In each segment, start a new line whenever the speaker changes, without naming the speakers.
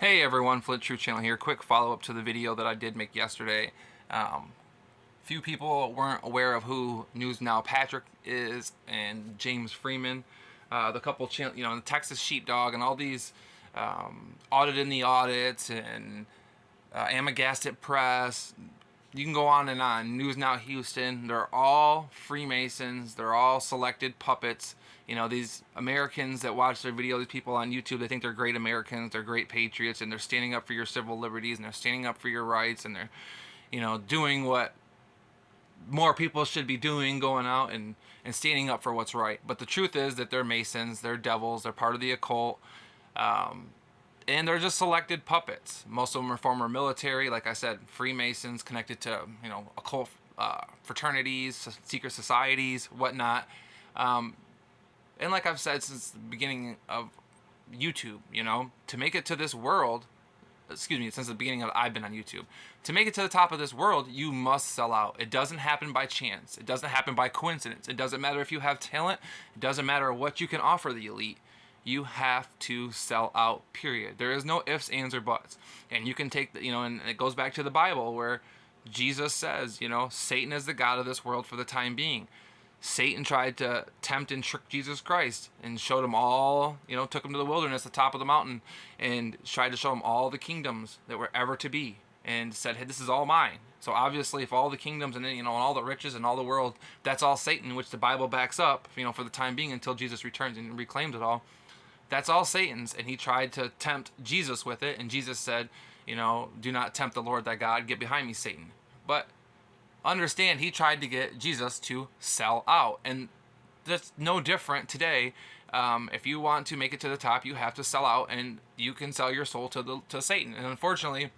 Hey everyone, Flint Truth Channel here. Quick follow-up to the video that I did make yesterday. Few people weren't aware of who News Now Patrick is and James Freeman. The couple, the Texas Sheepdog and all these Audit in the Audits and Amagastic Press. You can go on and on. News Now Houston. They're all Freemasons. They're all selected puppets. You know, these Americans that watch their video, these people on YouTube, they think they're great Americans, they're great patriots, and they're standing up for your civil liberties, and they're standing up for your rights, and they're, doing what more people should be doing, going out and standing up for what's right. But the truth is that they're Masons, they're devils, they're part of the occult, and they're just selected puppets. Most of them are former military, like I said, Freemasons, connected to, occult fraternities, secret societies, whatnot. And like I've said since the beginning of YouTube, to make it to this world, since the beginning of I've been on YouTube, to make it to the top of this world, you must sell out. It doesn't happen by chance. It doesn't happen by coincidence. It doesn't matter if you have talent. It doesn't matter what you can offer the elite. You have to sell out, period. There is no ifs, ands, or buts. And you can take, and it goes back to the Bible where Jesus says, Satan is the god of this world for the time being. Satan tried to tempt and trick Jesus Christ and showed him all, took him to the wilderness, the top of the mountain, and tried to show him all the kingdoms that were ever to be, and said, hey, this is all mine. So obviously, if all the kingdoms and and all the riches and all the world, that's all Satan, which the Bible backs up, for the time being until Jesus returns and reclaims it all, that's all Satan's. And he tried to tempt Jesus with it, and Jesus said, do not tempt the Lord thy God, get behind me, Satan. But understand, he tried to get Jesus to sell out, and that's no different today. If you want to make it to the top, you have to sell out, and you can sell your soul to Satan. And unfortunately,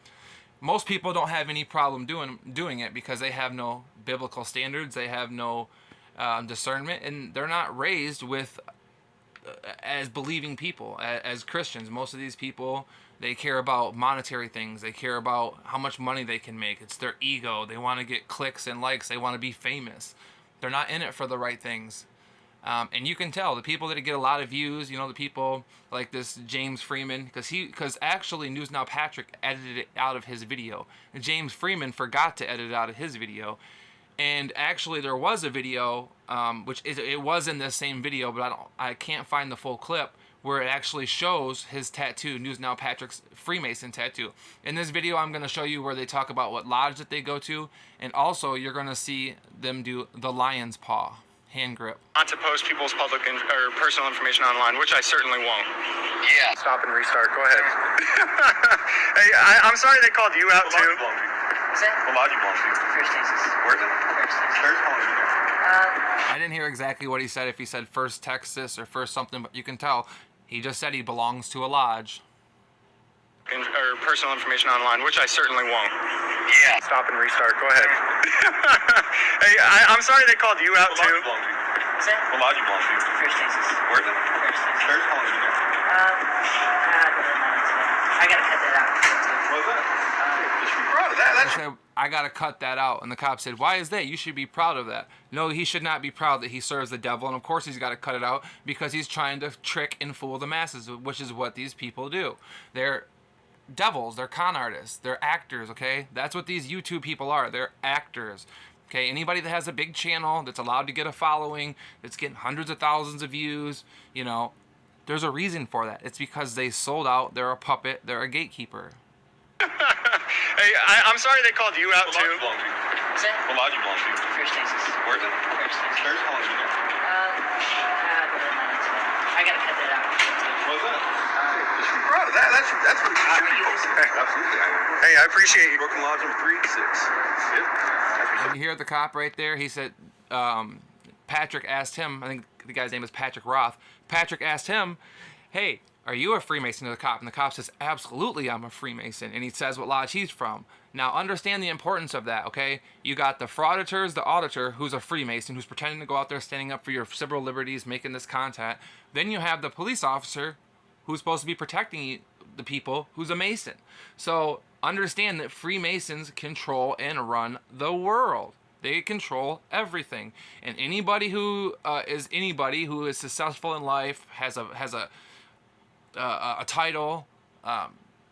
most people don't have any problem doing it because they have no biblical standards, they have no discernment, and they're not raised with as believing people, as Christians. Most of these people, they care about monetary things. They care about how much money they can make. It's their ego. They want to get clicks and likes. They want to be famous. They're not in it for the right things. And you can tell the people that get a lot of views, the people like this James Freeman, because actually News Now Patrick edited it out of his video. And James Freeman forgot to edit it out of his video. And actually there was a video, it was in this same video, but I can't find the full clip, where it actually shows his tattoo, News Now Patrick's Freemason tattoo. In this video, I'm going to show you where they talk about what lodge that they go to, and also you're going to see them do the lion's paw, hand grip.
Not to post people's public or personal information online, which I certainly won't. Yeah. Stop and restart. Go ahead. Hey, I'm sorry they called you out too.
What's that?
What lodge you belong to?
First Texas.
Where's it?
First Texas.
Where's calling you there?
I didn't hear exactly what he said, if he said First Texas or First something, but you can tell. He just said he belongs to a lodge.
Or personal information online, which I certainly won't. Yeah. Stop and restart. Go ahead. Hey, I'm sorry they called you out too.
What's that?
What lodge you belong to?
First Texas.
Where's it?
First Texas.
Where's calling you there?
I gotta cut that out.
What's that? You should be proud of that.
I said, I gotta cut that out. And the cop said, why is that? You should be proud of that. No, he should not be proud that he serves the devil. And of course he's got to cut it out because he's trying to trick and fool the masses, which is what these people do. They're devils. They're con artists. They're actors, okay? That's what these YouTube people are. They're actors. Okay, anybody that has a big channel that's allowed to get a following, that's getting hundreds of thousands of views, there's a reason for that. It's because they sold out. They're a puppet. They're a gatekeeper.
Hey, I'm sorry they called you out too.
What's that?
What lodge you belong to?
First Texas.
Where's it?
First Texas.
Where's calling you there?
I gotta cut that out.
What's that? You should be proud of that. That's what it should be. Absolutely. Hey, I appreciate you. Brooklyn Lodge number 3 6. Yep.
And you hear the cop right there? He said, Patrick asked him, I think the guy's name is Patrick Roth. Patrick asked him, hey, are you a Freemason, to the cop? And the cop says, absolutely, I'm a Freemason. And he says what lodge he's from. Now, understand the importance of that, okay? You got the frauditors, the auditor, who's a Freemason, who's pretending to go out there standing up for your civil liberties, making this content. Then you have the police officer, who's supposed to be protecting the people, who's a Mason. So understand that Freemasons control and run the world. They control everything. And anybody who is successful in life, has a title,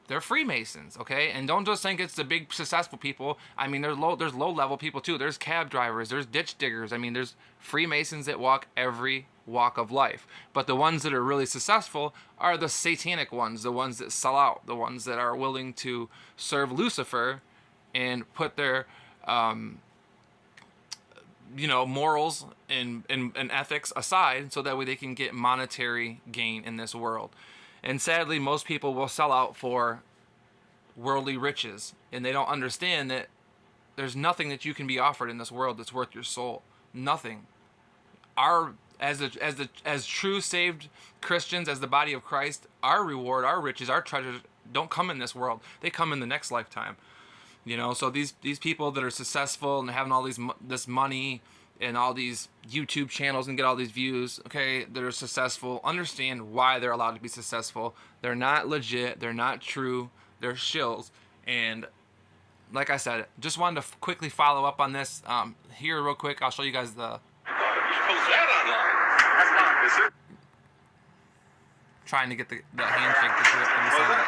they're Freemasons, okay? And don't just think it's the big successful people. I mean, there's low level people too. There's cab drivers, there's ditch diggers. I mean, there's Freemasons that walk every walk of life. But the ones that are really successful are the satanic ones, the ones that sell out, the ones that are willing to serve Lucifer and put their morals and ethics aside so that way they can get monetary gain in this world. And sadly, most people will sell out for worldly riches, and they don't understand that there's nothing that you can be offered in this world that's worth your soul. Nothing. As true saved Christians, as the body of Christ, our reward, our riches, our treasures don't come in this world. They come in the next lifetime. So these people that are successful and having all this money and all these YouTube channels and get all these views, okay, that are successful, understand why they're allowed to be successful. They're not legit. They're not true. They're shills. And like I said, just wanted to quickly follow up on this here real quick. I'll show you guys the... Trying to get the handshake, the grip, and the sign grip.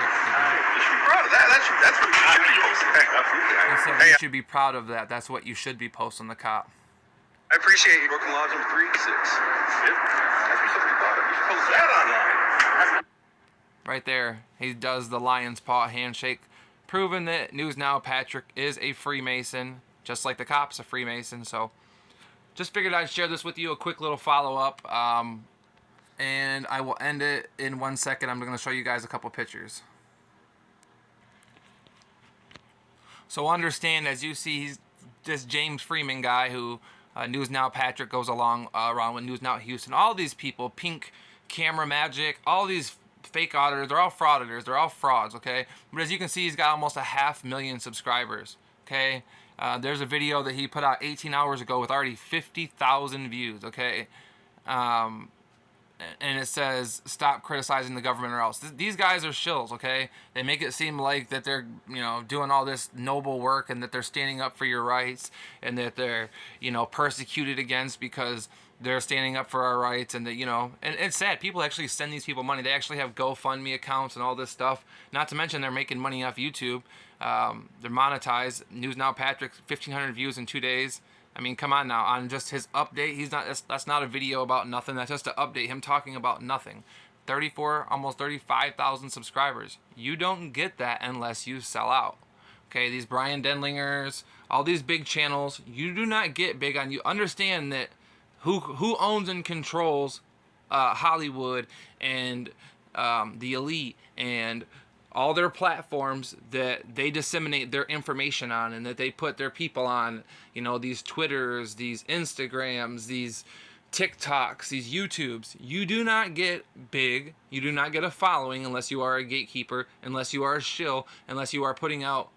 That's what you should be posting.
He said you should be proud of that. That's what you should be posting the cop.
I appreciate you. Broken Lodge number 3 6. Yep. That's what somebody brought up. You should post that online.
Right there, he does the lion's paw handshake, proving that News Now Patrick is a Freemason, just like the cop's a Freemason. So, just figured I'd share this with you, a quick little follow-up. And I will end it in 1 second. I'm going to show you guys a couple pictures. So understand, as you see, he's this James Freeman guy who News Now Patrick goes around with News Now Houston. All these people, Pink Camera Magic, all these fake auditors, they're all frauditors. They're all frauds, okay? But as you can see, he's got almost 500,000 subscribers, okay? There's a video that he put out 18 hours ago with already 50,000 views, okay? And it says, stop criticizing the government or else. These guys are shills, okay? They make it seem like that they're, doing all this noble work and that they're standing up for your rights and that they're, persecuted against because they're standing up for our rights and that, and it's sad. People actually send these people money. They actually have GoFundMe accounts and all this stuff. Not to mention they're making money off YouTube. They're monetized. News Now Patrick, 1,500 views in 2 days. I mean, come on now, on just his update, that's not a video about nothing. That's just an update, him talking about nothing. 34, almost 35,000 subscribers. You don't get that unless you sell out. Okay, these Brian Denlingers, all these big channels, you do not get big on. You understand that who owns and controls Hollywood and the elite and all their platforms that they disseminate their information on and that they put their people on, these Twitters, these Instagrams, these TikToks, these YouTubes. You do not get big. You do not get a following unless you are a gatekeeper, unless you are a shill, unless you are putting out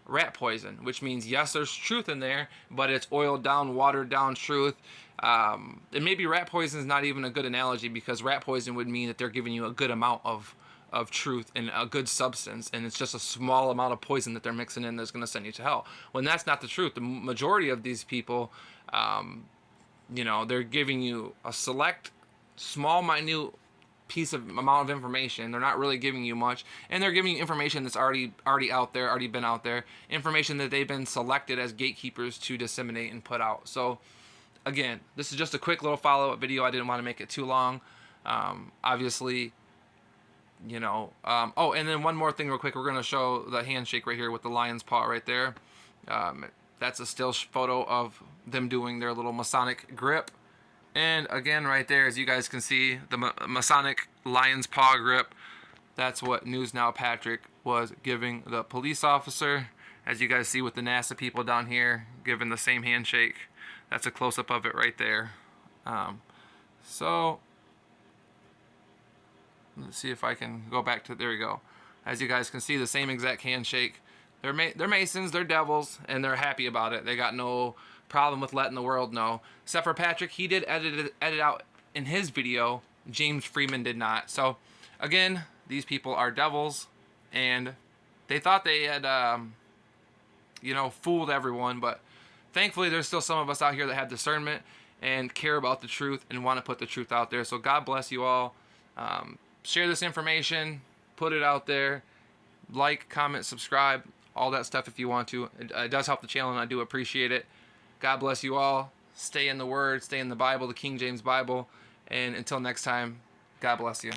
rat poison, which means, yes, there's truth in there, but it's oiled down, watered down truth. And maybe rat poison is not even a good analogy because rat poison would mean that they're giving you a good amount of truth and a good substance, and it's just a small amount of poison that they're mixing in that's going to send you to hell. When that's not the truth. The majority of these people, they're giving you a select, small, minute amount of information. They're not really giving you much, and they're giving you information that's already out there, already been out there, information that they've been selected as gatekeepers to disseminate and put out. So, again, this is just a quick little follow-up video. I didn't want to make it too long. Obviously, oh, and then one more thing real quick. We're going to show the handshake right here with the lion's paw right there. That's a still photo of them doing their little Masonic grip. And again, right there, as you guys can see, the Masonic lion's paw grip, that's what News Now Patrick was giving the police officer. As you guys see with the NASA people down here, giving the same handshake. That's a close-up of it right there. So... let's see if I can go back to, there we go. As you guys can see, the same exact handshake. They're Masons, they're devils, and they're happy about it. They got no problem with letting the world know. Except for Patrick, he did edit out in his video. James Freeman did not. So, again, these people are devils, and they thought they had, fooled everyone, but thankfully there's still some of us out here that have discernment and care about the truth and want to put the truth out there. So God bless you all. Share this information, put it out there, like, comment, subscribe, all that stuff if you want to. It does help the channel, and I do appreciate it. God bless you all. Stay in the Word, stay in the Bible, the King James Bible. And until next time, God bless you.